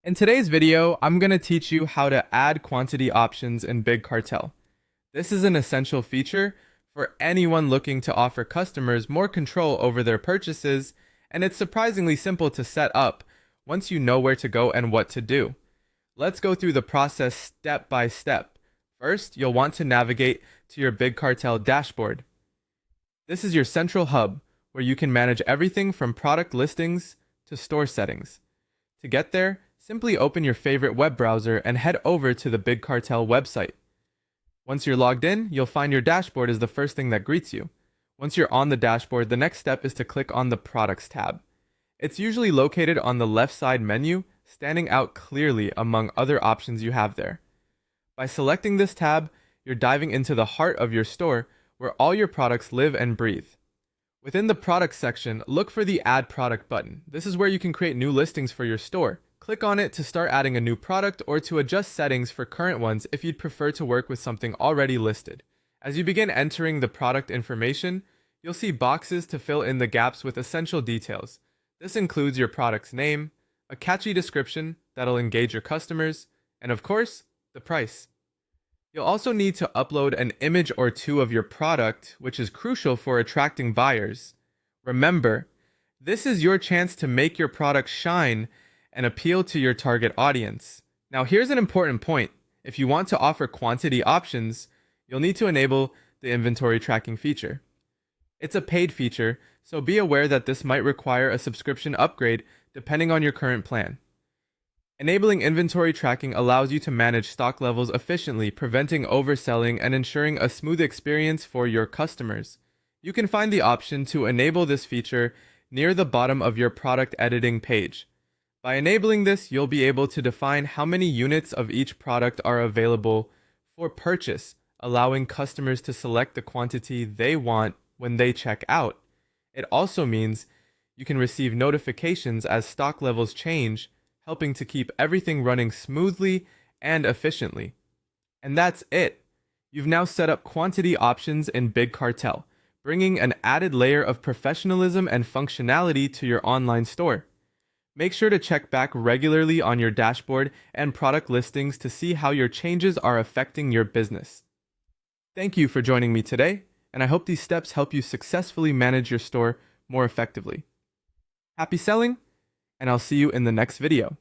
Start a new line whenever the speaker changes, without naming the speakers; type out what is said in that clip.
In today's video, I'm going to teach you how to add quantity options in Big Cartel. This is an essential feature for anyone looking to offer customers more control over their purchases, and it's surprisingly simple to set up once you know where to go and what to do. Let's go through the process step by step. First, you'll want to navigate to your Big Cartel dashboard. This is your central hub where you can manage everything from product listings to store settings. To get there, simply open your favorite web browser and head over to the Big Cartel website. Once you're logged in, you'll find your dashboard is the first thing that greets you. Once you're on the dashboard, the next step is to click on the Products tab. It's usually located on the left side menu, standing out clearly among other options you have there. By selecting this tab, you're diving into the heart of your store where all your products live and breathe. Within the Products section, look for the Add Product button. This is where you can create new listings for your store. Click on it to start adding a new product or to adjust settings for current ones if you'd prefer to work with something already listed. As you begin entering the product information, you'll see boxes to fill in the gaps with essential details. This includes your product's name, a catchy description that'll engage your customers, and of course, the price. You'll also need to upload an image or two of your product, which is crucial for attracting buyers. Remember, this is your chance to make your product shine and appeal to your target audience. Now, here's an important point. If you want to offer quantity options, you'll need to enable the inventory tracking feature. It's a paid feature, so be aware that this might require a subscription upgrade depending on your current plan. Enabling inventory tracking allows you to manage stock levels efficiently, preventing overselling and ensuring a smooth experience for your customers. You can find the option to enable this feature near the bottom of your product editing page. By enabling this, you'll be able to define how many units of each product are available for purchase, allowing customers to select the quantity they want when they check out. It also means you can receive notifications as stock levels change, helping to keep everything running smoothly and efficiently. And that's it. You've now set up quantity options in Big Cartel, bringing an added layer of professionalism and functionality to your online store. Make sure to check back regularly on your dashboard and product listings to see how your changes are affecting your business. Thank you for joining me today, and I hope these steps help you successfully manage your store more effectively. Happy selling, and I'll see you in the next video.